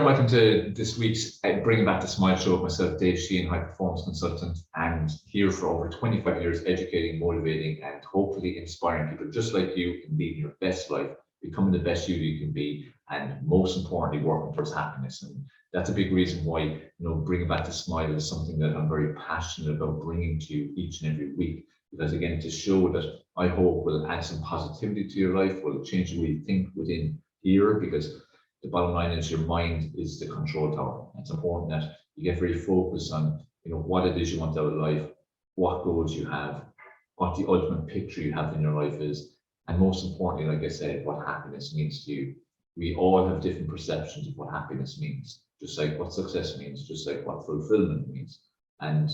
welcome to this week's Bringing Back the Smile show with myself, Dave Sheahan, high performance consultant, and here for over 25 years, educating, motivating, and hopefully inspiring people just like you in leading your best life, becoming the best you can be, and most importantly, working towards happiness. And that's a big reason why, Bringing Back the Smile is something that I'm very passionate about bringing to you each and every week. Because again, to show that I hope will add some positivity to your life, will change the way you think within here, because the bottom line is your mind is the control tower. It's important that you get very focused on, what it is you want out of life, what goals you have, what the ultimate picture you have in your life is, and most importantly, like I said, what happiness means to you. We all have different perceptions of what happiness means, just like what success means, just like what fulfillment means. And,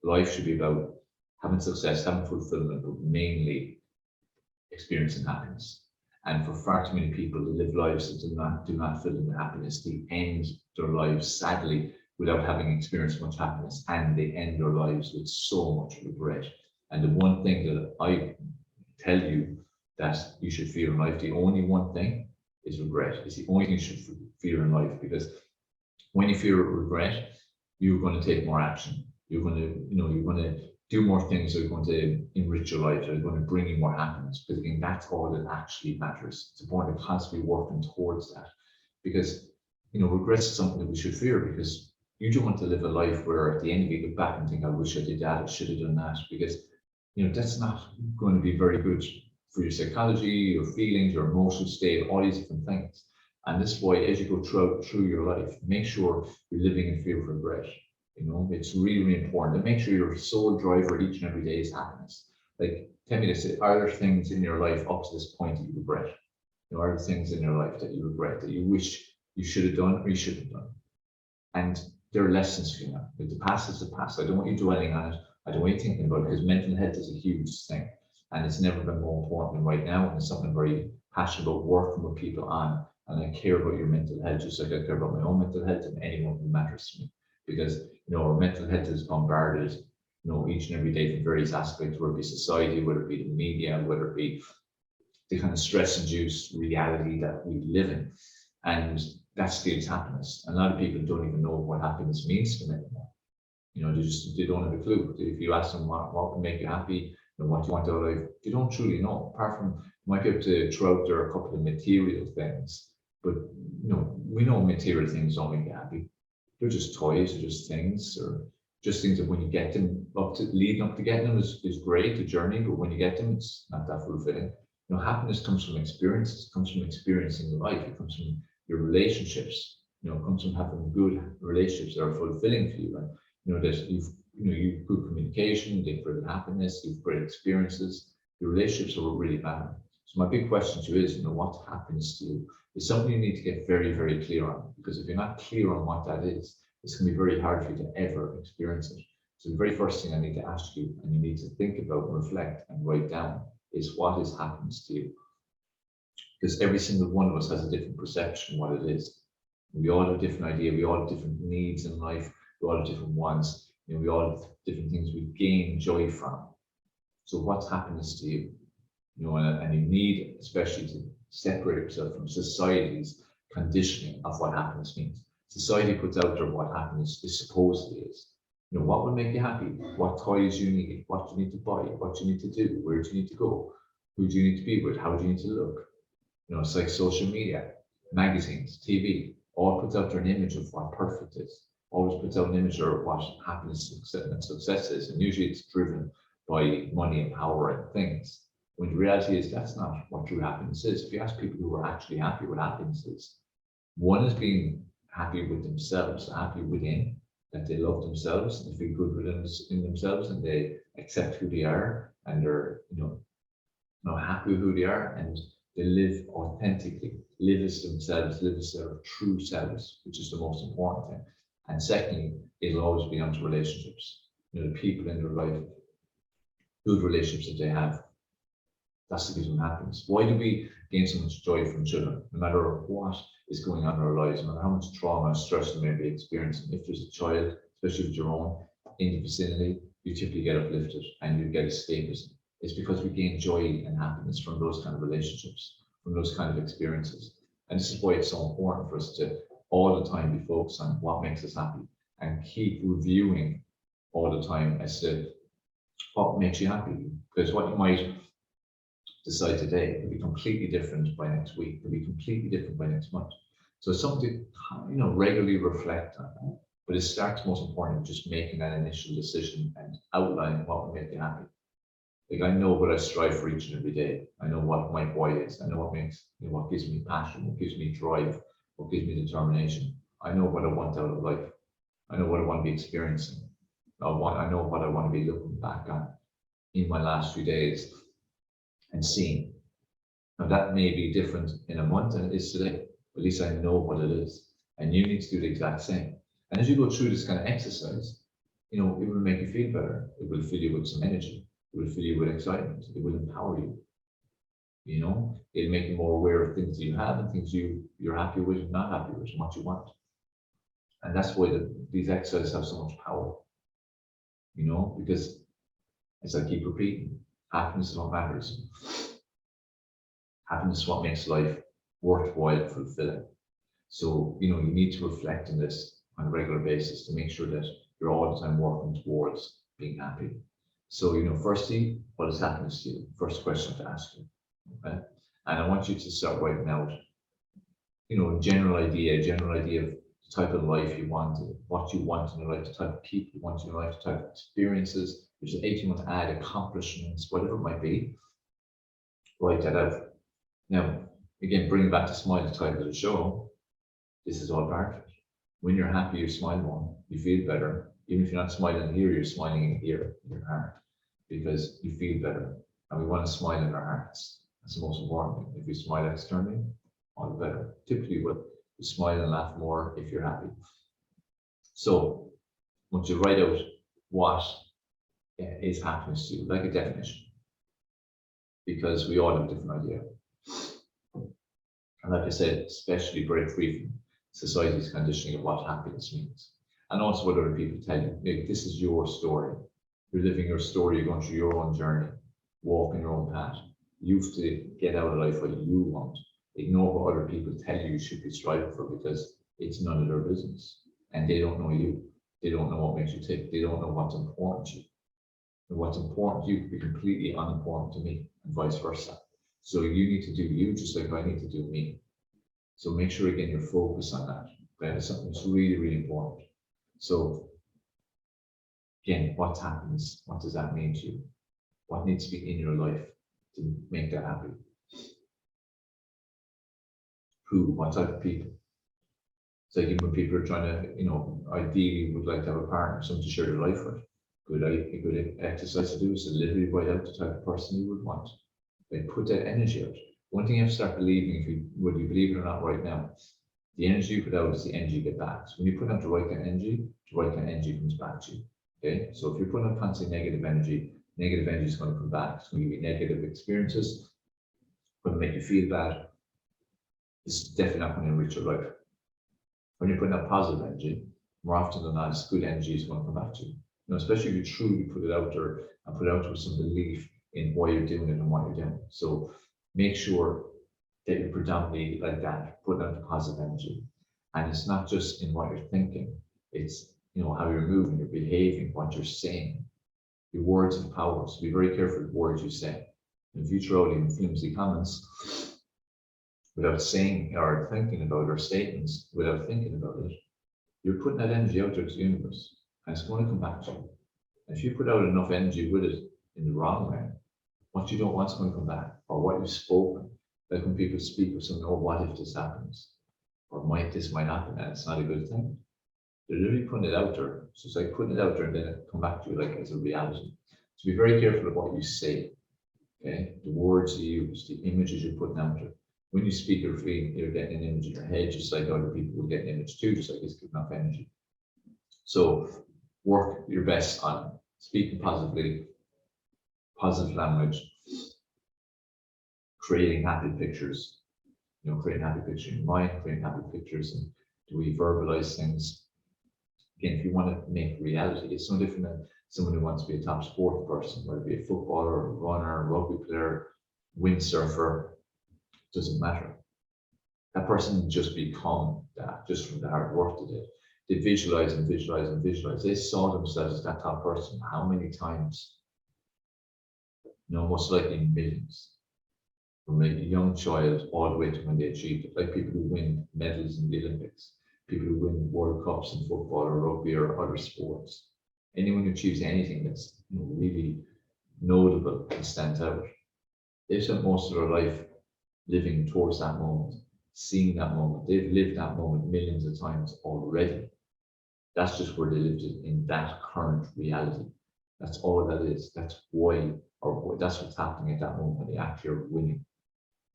life should be about having success, having fulfillment, but mainly experiencing happiness. And for far too many people, they live lives that do not fill them with happiness. They end their lives sadly without having experienced much happiness, and they end their lives with so much regret. And the one thing that I tell you that you should fear in life, the only one thing is regret. It's the only thing you should fear in life, because when you fear regret, you're going to take more action. You're going to do more things that are going to enrich your life, that are going to bring you more happiness. Because again, that's all that actually matters. It's important to constantly working towards that, because regret is something that we should fear, because you don't want to live a life where at the end of it you look back and think, I wish I did that, I should have done that, because that's not going to be very good for your psychology, your feelings, your emotional state, all these different things. And this is why, as you go through your life, make sure you're living in fear of regret. It's really, really important to make sure your sole driver each and every day is happiness. Like, tell me this, are there things in your life up to this point that you regret? Are there things in your life that you regret, that you wish you should have done or you should have done? And there are lessons for you now. Like, the past is the past. I don't want you dwelling on it. I don't want you thinking about it, because mental health is a huge thing. And it's never been more important than right now. And it's something I'm very passionate about working with people on. And I care about your mental health, just like I care about my own mental health and anyone who matters to me. Because our mental health is bombarded, each and every day from various aspects, whether it be society, whether it be the media, whether it be the kind of stress-induced reality that we live in, and that steals happiness. And a lot of people don't even know what happiness means to them anymore. They don't have a clue. If you ask them what will make you happy, what you want out of life, they don't truly know. Apart from, you might be able to throw out there a couple of material things, but we know material things don't make you happy. They're just toys, or just things, or just things that when you get them, leading up to getting them is great, the journey, but when you get them, it's not that fulfilling. Happiness comes from experiences, it comes from experiencing life, it comes from your relationships, it comes from having good relationships that are fulfilling for you, and that you've good communication, you've great happiness, you've great experiences, your relationships are really valuable. So my big question to you is, what's happiness to you? It's something you need to get very, very clear on, because if you're not clear on what that is, it's going to be very hard for you to ever experience it. So the very first thing I need to ask you, and you need to think about and reflect and write down, is what is happiness to you? Because every single one of us has a different perception of what it is. We all have a different idea, we all have different needs in life, we all have different wants, we all have different things we gain joy from. So what's happiness to you? And you need especially to separate yourself from society's conditioning of what happiness means. Society puts out there what happiness is supposedly is. What will make you happy? What toys you need? What you need to buy? What you need to do? Where do you need to go? Who do you need to be with? How do you need to look? It's like social media, magazines, TV, all puts out there an image of what perfect is. Always puts out an image of what happiness and success is. And usually it's driven by money and power and things. When the reality is that's not what true happiness is. If you ask people who are actually happy what happiness is, one is being happy with themselves, happy within, that they love themselves, and feel good in themselves, and they accept who they are, and they're happy with who they are, and they live authentically, live as themselves, live as their true selves, which is the most important thing. And secondly, it'll always be onto relationships. The people in their life, good relationships that they have, that's what gives them happiness. Why do we gain so much joy from children? No matter what is going on in our lives, no matter how much trauma and stress they may be experiencing, if there's a child, especially with your own, in the vicinity, you typically get uplifted and you get escapism. It's because we gain joy and happiness from those kind of relationships, from those kind of experiences. And this is why it's so important for us to all the time be focused on what makes us happy and keep reviewing all the time as to what makes you happy. Because what you might decide today will be completely different by next week, will be completely different by next month. So it's something to regularly reflect on that. But it starts most important just making that initial decision and outlining what will make you happy. Like I know what I strive for each and every day. I know what my why is. I know what makes what gives me passion, what gives me drive, what gives me determination. I know what I want out of life. I know what I want to be experiencing. I know what I want to be looking back on in my last few days and seeing. Now that may be different in a month than it is today. At least I know what it is. And you need to do the exact same. And as you go through this kind of exercise, it will make you feel better. It will fill you with some energy. It will fill you with excitement. It will empower you. It'll make you more aware of things that you have and things you're happy with and not happy with and what you want. And that's why these exercises have so much power. Because as I keep repeating, happiness is what matters. Happiness is what makes life worthwhile, fulfilling. So, you need to reflect on this on a regular basis to make sure that you're all the time working towards being happy. So, firstly, what is happiness to you? First question to ask you. Okay. And I want you to start writing out, a general idea of the type of life you want, what you want in your life, the type of people you want in your life, the type of experiences, which is age you want to add, accomplishments, whatever it might be. Write that out. Now, again, bring back to Smile, the title of the show. This is all part of it. When you're happy, you smile more, you feel better. Even if you're not smiling here, you're smiling in here, in your heart, because you feel better. And we want to smile in our hearts. That's the most important thing. If you smile externally, all the better. Typically, you smile and laugh more if you're happy. So, once you write out what is happiness to you, like a definition, because we all have a different idea. And like I said, especially break free from society's conditioning of what happiness means. And also what other people tell you. Maybe this is your story. You're living your story, you're going through your own journey, walking your own path. You have to get out of life what you want. Ignore what other people tell you should be striving for because it's none of their business. And they don't know you. They don't know what makes you tick. They don't know what's important to you. And what's important to you could be completely unimportant to me and vice versa. So you need to do you just like I need to do me. So make sure again you're focused on that. That is something that's really, really important. So again, what's happiness? What does that mean to you? What needs to be in your life to make that happy? Who? What type of people? So even when people are trying to, ideally would like to have a partner, someone to share their life with. A good exercise to do is to literally write out the type of person you would want. Like put that energy out. One thing you have to start believing, whether you believe it or not right now, the energy you put out is the energy you get back. So when you put out the right kind of energy, the right kind of energy comes back to you. Okay? So if you're putting out constantly negative energy is going to come back. It's going to give you negative experiences, going to make you feel bad. It's definitely not going to enrich your life. When you're putting out positive energy, more often than not, it's good energy is going to come back to you. Especially if you truly put it out there and put it out with some belief in why you're doing it and what you're doing. So make sure that you're predominantly like that, putting out the positive energy. And it's not just in what you're thinking, it's how you're moving, you're behaving, what you're saying. Your words have power, so be very careful with words you say. If you throw in flimsy comments without saying or thinking about or statements without thinking about it, you're putting that energy out there to the universe. And it's going to come back to you. And if you put out enough energy with it in the wrong way, what you don't want is going to come back, or what you've spoken. Like when people speak with something, what if this happens? Or this might happen, and it's not a good thing. They're literally putting it out there. So it's like putting it out there and then it come back to you like as a reality. So be very careful of what you say. Okay? The words you use, the images you're putting out there. When you speak or feel, you're getting an image in your head, just like other people will get an image too, just like it's giving off energy. So work your best on speaking positively, positive language, creating happy pictures, creating happy pictures in your mind, creating happy pictures, and do we verbalize things? Again, if you want to make reality, it's no different than someone who wants to be a top sport person, whether it be a footballer, a runner, a rugby player, windsurfer, doesn't matter. That person didn't just become that just from the hard work they did. They visualize and visualize and visualize. They saw themselves as that top person. How many times? Most likely millions. From a young child all the way to when they achieved it. Like people who win medals in the Olympics, people who win World Cups in football or rugby or other sports. Anyone who achieves anything that's really notable and stands out, they've spent most of their life living towards that moment, seeing that moment. They've lived that moment millions of times already. That's just where they lived it in that current reality. That's all that is. That's why, or that's what's happening at that moment when they actually are winning.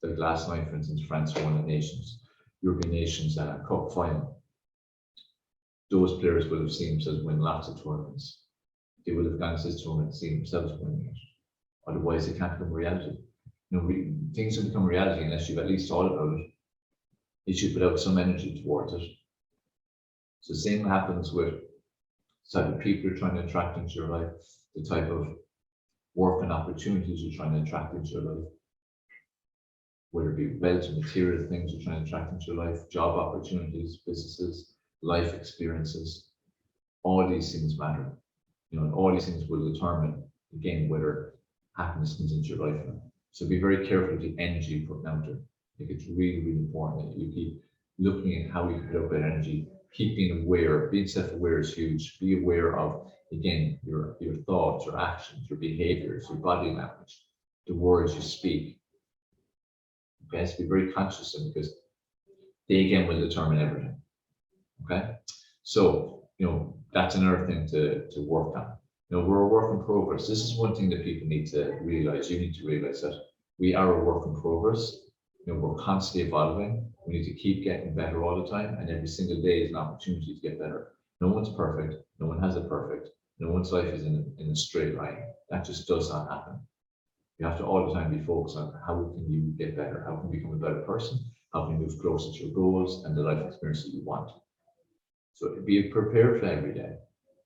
Like last night, for instance, France won the European Nations Cup final. Those players will have seen themselves win lots of tournaments. They will have gone to this tournament and seen themselves winning it. Otherwise, it can't become reality. Things don't become reality unless you've at least thought about it. You should put out some energy towards it. So the same happens with the type of people you're trying to attract into your life, the type of work and opportunities you're trying to attract into your life, whether it be wealth or material things you're trying to attract into your life, job opportunities, businesses, life experiences. All these things matter. And all these things will determine, again, whether happiness comes into your life now. So be very careful with the energy you put out there. I think it's really, really important that you keep looking at how you put out that energy, keep being aware. Being self-aware is huge. Be aware of, again, your thoughts, your actions, your behaviors, your body language, the words you speak. Okay, so be very conscious of them because they again will determine everything. Okay, so that's another thing to work on. We're a work in progress. This is one thing that people need to realize. You need to realize that we are a work in progress. We're constantly evolving. We need to keep getting better all the time, and every single day is an opportunity to get better. No one's perfect. No one has it perfect. No one's life is in a straight line. That just does not happen. You have to all the time be focused on how can you get better? How can you become a better person? How can you move closer to your goals and the life experience that you want? So be prepared for every day.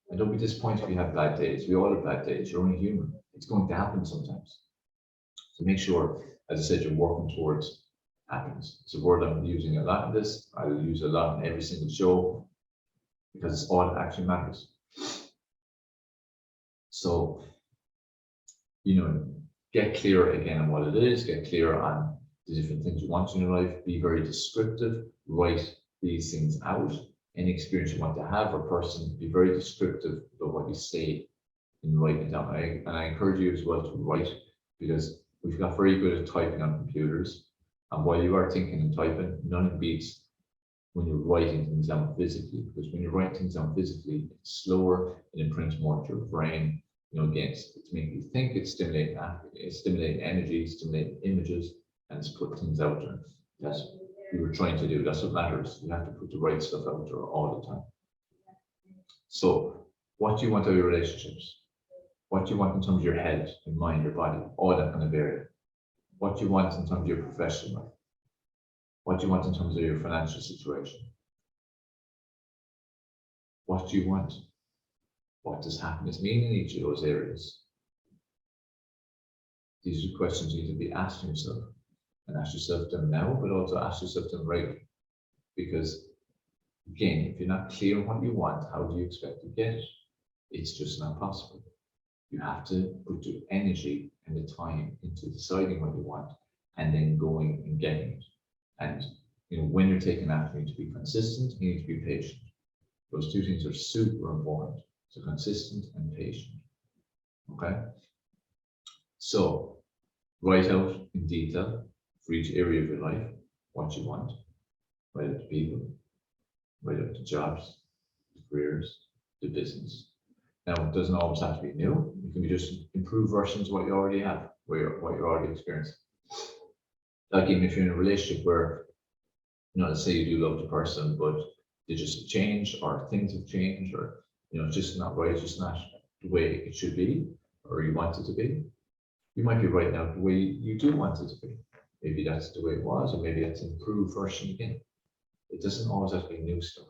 And don't be disappointed if you have bad days. We all have bad days. You're only human. It's going to happen sometimes. So make sure, as I said, you're working towards happiness. It's a word I'm using a lot in this. I'll use a lot in every single show because it's all that actually matters. So, get clear again on what it is, get clear on the different things you want in your life, be very descriptive, write these things out. Any experience you want to have or person, be very descriptive about what you say and write it down. And I encourage you as well to write because we've got very good at typing on computers. And while you are thinking and typing, none beats when you're writing things down physically. Because when you're writing things down physically, it's slower, it imprints more into your brain. Again, it's making you think, it's stimulating energy, stimulating images, and it's put things out there. That's what you were trying to do. That's what matters. You have to put the right stuff out there all the time. So, what do you want out of your relationships? What do you want in terms of your head, your mind, your body, all that kind of area? What do you want in terms of your professional life? What do you want in terms of your financial situation? What do you want? What does happiness mean in each of those areas? These are questions you need to be asking yourself. And ask yourself them now, but also ask yourself them regularly. Because, again, if you're not clear on what you want, how do you expect to get it? It's just not possible. You have to put your energy and the time into deciding what you want and then going and getting it. And when you're taking action, you need to be consistent, you need to be patient. Those two things are super important. So consistent and patient. Okay? So write out in detail for each area of your life what you want. Write out to people, write out to jobs, to careers, to business. Now, it doesn't always have to be new. It can be just improved versions of what you already have, what you're already experiencing. Like even if you're in a relationship where, let's say you do love the person, but they just change or things have changed or, it's just not right, it's just not the way it should be or you want it to be. You might be writing out the way you do want it to be. Maybe that's the way it was, or maybe that's an improved version again. It doesn't always have to be new stuff.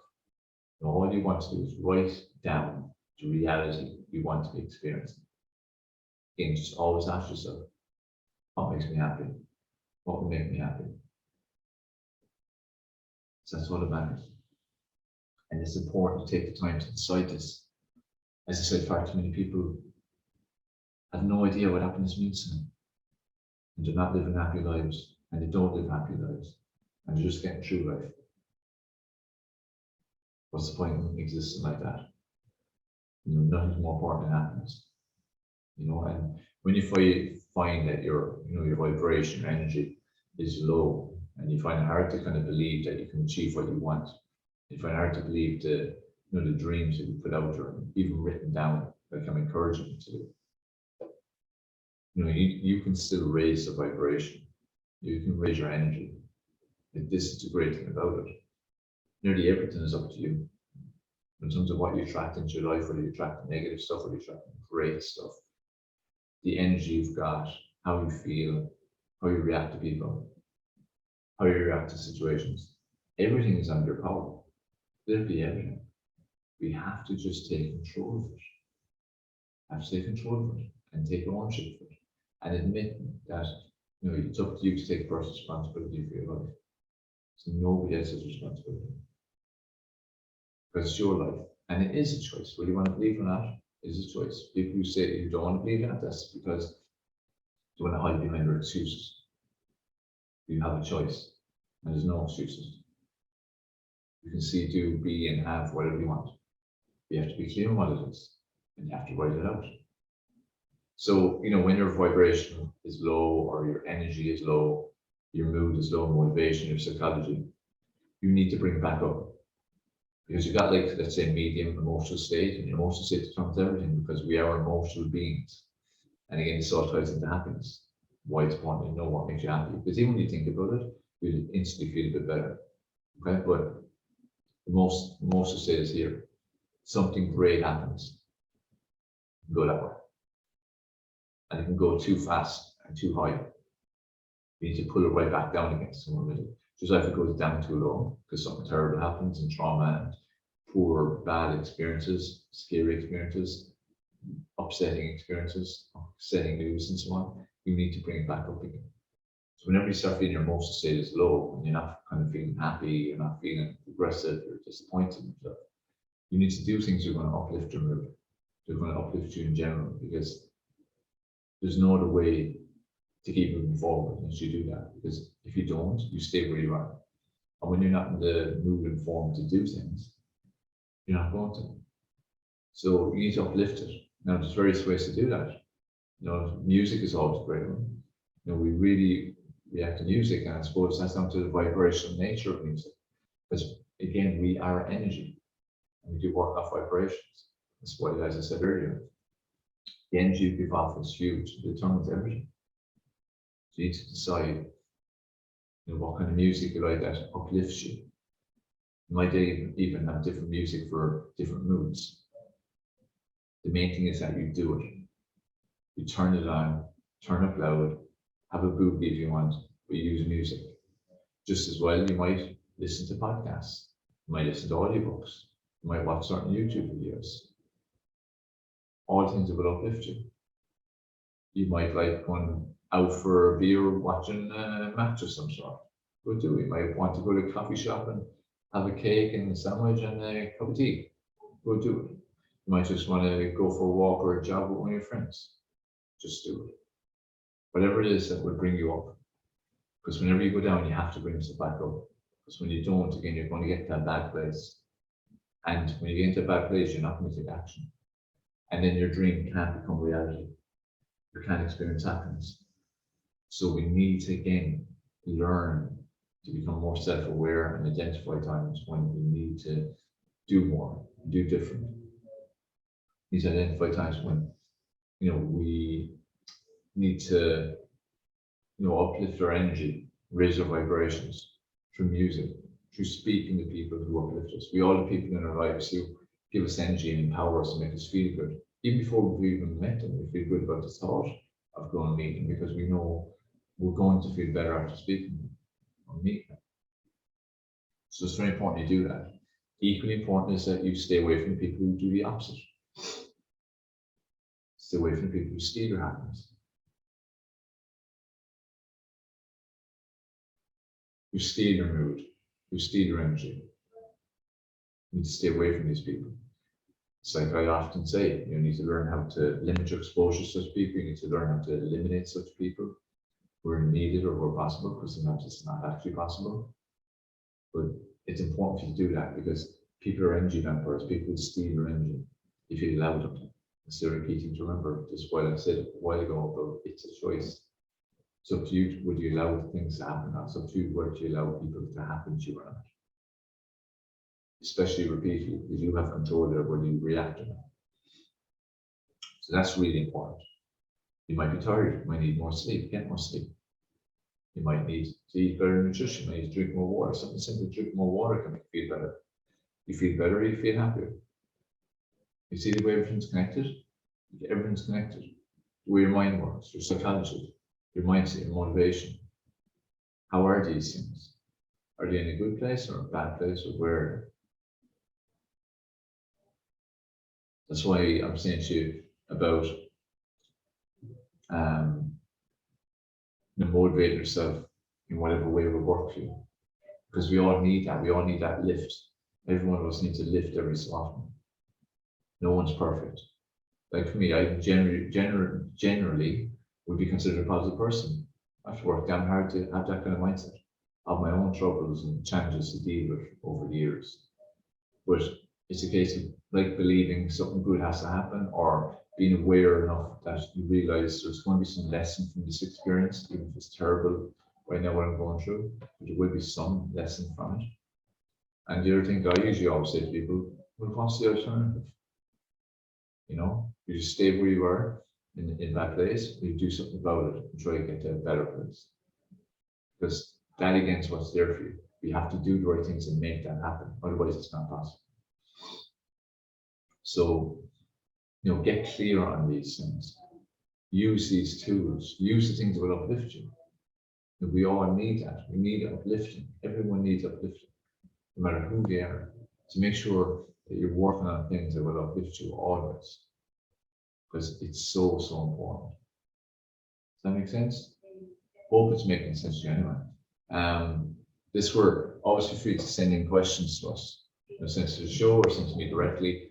All you want to do is write down the reality you want to be experiencing. Again, just always ask yourself, what makes me happy? What will make me happy? So that's all about it. And it's important to take the time to decide this. As I said, far too many people have no idea what happiness means to them. And they're not living happy lives, and they don't live happy lives, and they're just getting through life. What's the point in existing like that? Nothing's more important than happiness. And when you find that your vibration, your energy is low, and you find it hard to kind of believe that you can achieve what you want, you find it hard to believe the dreams that you put out there, even written down, like I'm encouraging you to do. You can still raise the vibration. You can raise your energy. And this is the great thing about it. Nearly everything is up to you. In terms of what you attract into your life, whether you attract negative stuff or you attract great stuff, the energy you've got, how you feel, how you react to people, how you react to situations, everything is under your power. Literally everything. We have to just take control of it. Have to take control of it and take ownership of it and admit that it's up to you to take personal responsibility for your life. So nobody else's responsibility. Because it's your life. And it is a choice. Whether you want to believe or not, is a choice. People who say you don't want to believe that, that's because they want to hide behind their excuses. You have a choice. And there's no excuses. You can see, do, be, and have whatever you want. You have to be clear on what it is. And you have to write it out. So, when your vibration is low or your energy is low, your mood is low, motivation, your psychology, you need to bring it back up. Because you've got, like, let's say, medium emotional state, and your emotional state determines everything because we are emotional beings. And again, this all ties into happiness. Why it's important to know what makes you happy. Because even when you think about it, you'll instantly feel a bit better. Okay, but the emotional state is here. Something great happens. Go that way. And it can go too fast and too high. You need to pull it right back down again somewhere in the middle. Just like if it goes down too low because something terrible happens and trauma and poor, bad experiences, scary experiences, upsetting experiences, upsetting news and so on, you need to bring it back up again. So whenever you start feeling your emotional state is low and you're not kind of feeling happy, you're not feeling aggressive, you're disappointed in yourself, you need to do things that are going to uplift your mood. They're going to uplift you in general because there's no other way to keep moving forward unless you do that. Because if you don't, you stay where you are. And when you're not in the mood and form to do things, you're not going to. So you need to uplift it. Now, there's various ways to do that. Music is always a great one. We really react to music, and I suppose that's down to the vibrational nature of music. Because again, we are energy, and we do work off vibrations. That's why, as I said earlier, the energy you give off is huge. It determines everything. So you need to decide, what kind of music you like that uplifts you. You might even have different music for different moods. The main thing is that you do it. You turn it on, turn up loud, have a boogie if you want, but you use music. Just as well, you might listen to podcasts. You might listen to audiobooks. You might watch certain YouTube videos. All things that will uplift you. You might like going out for a beer, watching a match of some sort. Go do it. You might want to go to a coffee shop and have a cake and a sandwich and a cup of tea. Go do it. You might just want to go for a walk or a jog with one of your friends. Just do it. Whatever it is that will bring you up. Because whenever you go down, you have to bring yourself back up. Because when you don't, again, you're going to get to that bad place. And when you get into a bad place, you're not going to take action. And then your dream can't become reality. You can't experience happiness. So we need to, again, learn to become more self-aware and identify times when we need to do more, do different. We need to identify times when, we need to, uplift our energy, raise our vibrations through music, through speaking to people who uplift us. We all have people in our lives who give us energy and empower us and make us feel good. Even before we've even met them, we feel good about the thought of going and meeting because we know we're going to feel better after speaking to them or meeting them. So it's very important you do that. Equally important is that you stay away from people who do the opposite. Stay away from people who steal your happiness. Who steal your mood. who steal your energy. You need to stay away from these people. It's like I often say, you need to learn how to limit your exposure to such people. You need to learn how to eliminate such people where needed or where possible, because sometimes it's not actually possible. But it's important for you to do that because people are energy vampires. People will steal your energy if you allow them to. Instead of repeating to remember just what I said a while ago about it's a choice. It's up to you, would you allow things to happen? It's up to you, would you allow people to happen to you or not? Especially repeatedly, because you have control there whether you react to them. So that's really important. You might be tired, you might need more sleep, get more sleep. You might need to eat better nutrition, you might need to drink more water. Something simple, drink more water can make you feel better. You feel better, you feel happier. You see the way everything's connected? Everything's connected. The way your mind works, your psychology, your mindset, your motivation. How are these things? Are they in a good place or a bad place, or where? That's why I'm saying to you about motivating yourself in whatever way will work for you. Because we all need that. We all need that lift. Every one of us needs a lift every so often. No one's perfect. Like for me, I generally would be considered a positive person. I have to work damn hard to have that kind of mindset. I have my own troubles and challenges to deal with over the years. But it's a case of like believing something good has to happen, or being aware enough that you realize there's going to be some lesson from this experience, even if it's terrible right now what I'm going through, but there will be some lesson from it. And the other thing that I usually always say to people, well, what's the alternative? You know, you just stay where you are in that place, you do something about it and try to get to a better place. Because that again is what's there for you. You have to do the right things and make that happen. Otherwise it's not possible. So, you know, get clear on these things. Use these tools. Use the things that will uplift you. And we all need that. We need uplifting. Everyone needs uplifting, no matter who they are. So make sure that you're working on things that will uplift you always, because it's so, so important. Does that make sense? Hope it's making sense to you anyway. This work, obviously free to send in questions to us. Send to the show or send to me directly.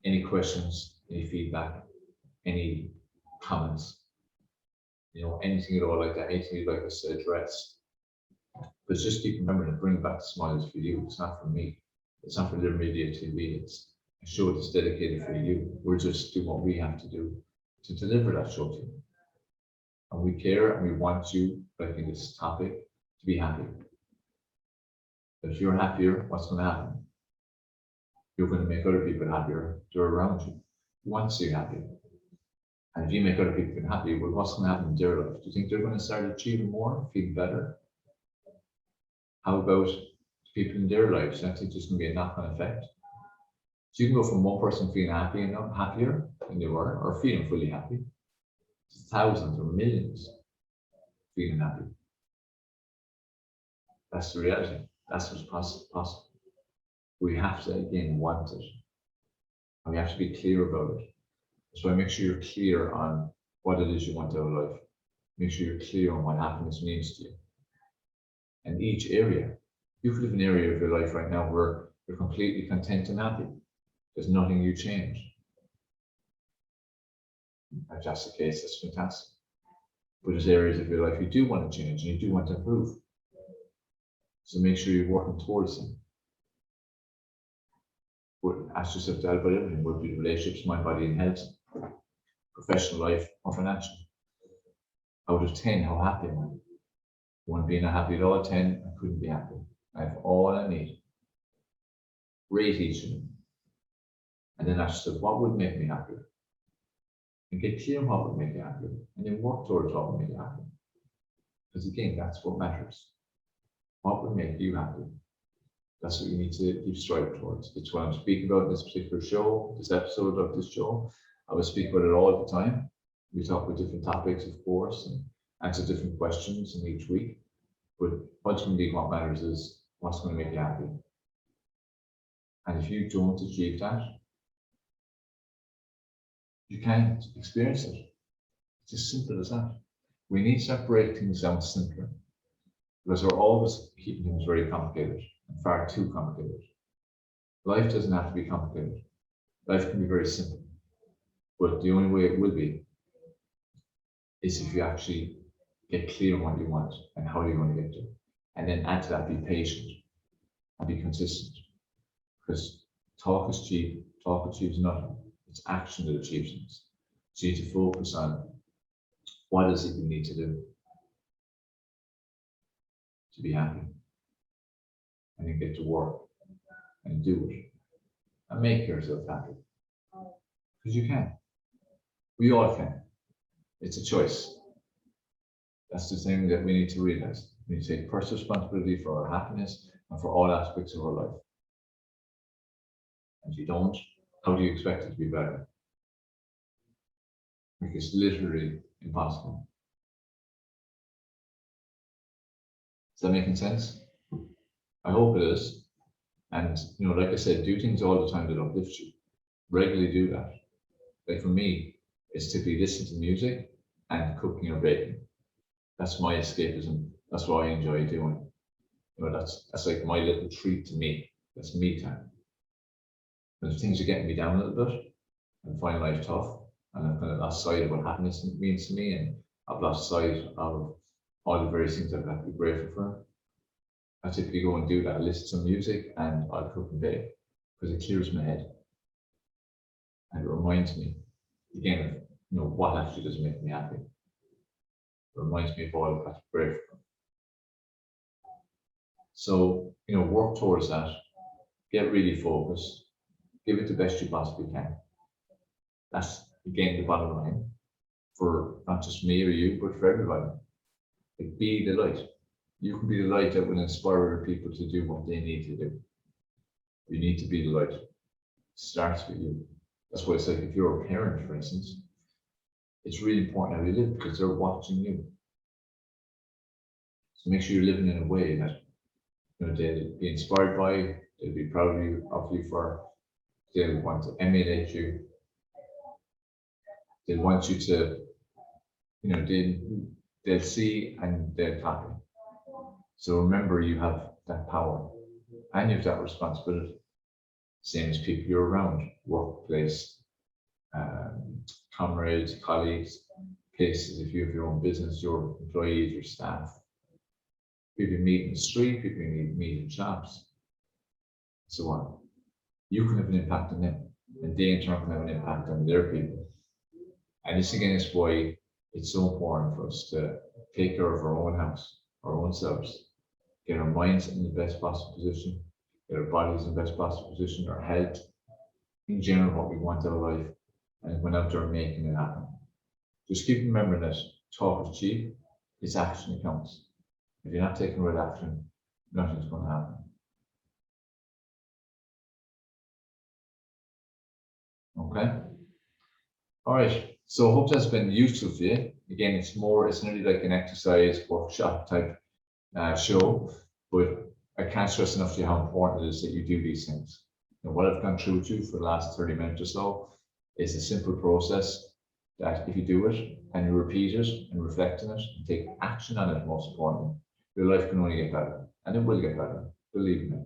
Any questions, any feedback, any comments, you know, anything at all like that, anything you'd like us to address. But just keep remembering to bring back the smiles for you. It's not for me. It's not for Live Media TV. It's a show that's dedicated for you. We're just doing what we have to do to deliver that show to you. And we care and we want you, like in this topic, to be happy. But if you're happier, what's going to happen? You're going to make other people happier. They're around you. You want to see you happy. And if you make other people happy, well, what's going to happen in their life? Do you think they're going to start achieving more, feeling better? How about people in their lives? I think there's going to be a knock-on effect. So you can go from one person feeling happy and not happier than they were, or feeling fully happy, to thousands or millions feeling happy. That's the reality. That's what's possible. We have to, again, want it. And we have to be clear about it. So make sure you're clear on what it is you want out of life. Make sure you're clear on what happiness means to you. And each area, you could live in an area of your life right now where you're completely content and happy. There's nothing you change. If that's the case, that's fantastic. But there's areas of your life you do want to change and you do want to improve. So make sure you're working towards them. But ask yourself that about everything, whether it be relationships, mind, body, and health, professional life, or financial. Out of 10, how happy am I? 1 being not happy at all, 10, I couldn't be happy. I have all I need. Rate each of them. And then ask yourself, what would make me happier? And get clear on what would make you happier. And then work towards what would make you happy. Because again, that's what matters. What would make you happy? That's what you need to keep striving towards. It's what I'm speaking about in this particular show, this episode of this show. I will speak about it all the time. We talk about different topics, of course, and answer different questions in each week. But ultimately, what matters is what's going to make you happy. And if you don't achieve that, you can't experience it. It's as simple as that. We need to break things down simpler, because we're always keeping things very complicated. and far too complicated. Life doesn't have to be complicated. Life can be very simple. But the only way it will be is if you actually get clear on what you want and how you're going to get there. And then add to that, be patient and be consistent. Because talk is cheap, talk achieves nothing. It's action that achieves things. So you need to focus on what is it you need to do to be happy. And then get to work and do it. And make yourself happy. Because you can. We all can. It's a choice. That's the thing that we need to realize. We need to take personal responsibility for our happiness and for all aspects of our life. And if you don't, how do you expect it to be better? Because it's literally impossible. Is that making sense? I hope it is. And like I said, do things all the time that uplift you. Regularly do that. Like for me, it's typically listen to music and cooking or baking. That's my escapism. That's what I enjoy doing. That's like my little treat to me. That's me time. When things are getting me down a little bit and find life tough, and I've kind of lost sight of what happiness means to me, and I've lost sight of all the various things I've got to be grateful for, I typically go and do that. I listen to music and I'll cook and bake because it clears my head. And it reminds me again of what actually does make me happy. It reminds me of all I've got to be grateful for. So, work towards that. Get really focused. Give it the best you possibly can. That's again the bottom line for not just me or you, but for everybody. Like, be the light. You can be the light that will inspire other people to do what they need to do. You need to be the light. It starts with you. That's why it's like if you're a parent, for instance, it's really important how you live because they're watching you. So make sure you're living in a way that they'll be inspired by, they'll be proud of you for, they'll want to emulate you. They want you to, they'll see and they'll copy. So remember, you have that power and you have that responsibility. Same as people you're around, workplace, comrades, colleagues, places, if you have your own business, your employees, your staff, people you meet in the street, people you meet in shops, so on. You can have an impact on them, and they in turn can have an impact on their people. And this again is why it's so important for us to take care of our own house, our own selves, get our minds in the best possible position, get our bodies in the best possible position, our health, in general, what we want out of life, and went out there making it happen. Just keep remembering that talk is cheap, it's action that counts. If you're not taking the right action, nothing's going to happen. Okay? All right. So I hope that's been useful for you. Again, it's nearly like an exercise workshop type show, but I can't stress enough to you how important it is that you do these things. And what I've gone through with you for the last 30 minutes or so is a simple process that if you do it and you repeat it and reflect on it and take action on it, most importantly, your life can only get better. And it will get better, believe me.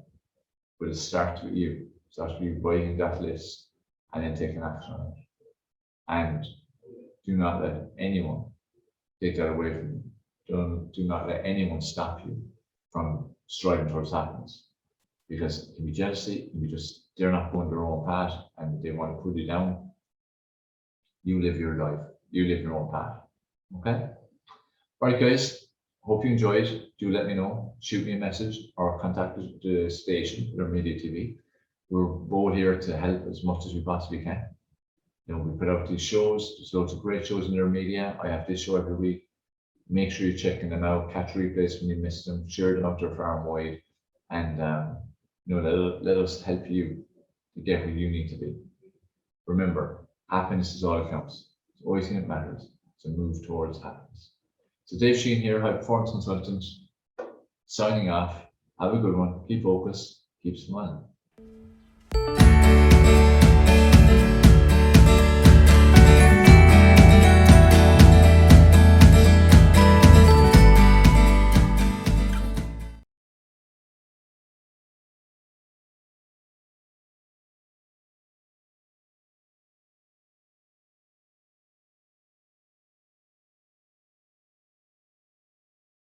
But it starts with you. It starts with you buying that list and then taking action on it. And do not let anyone take that away from you. Do not let anyone stop you from striving towards happiness. Because it can be jealousy, it can be just they're not going their own path and they want to pull you down. You live your life. You live your own path. Okay? All right, guys. Hope you enjoyed. Do let me know. Shoot me a message or contact the station, or Media TV. We're both here to help as much as we possibly can. We put out these shows. There's loads of great shows in their media. I have this show every week. Make sure you're checking them out. Catch replays when you miss them. Share them out there far and wide. And let us help you to get where you need to be. Remember, happiness is all that counts. It's the only thing that matters. So move towards happiness. So Dave Sheahan here, high performance consultant, signing off. Have a good one. Keep focused. Keep smiling.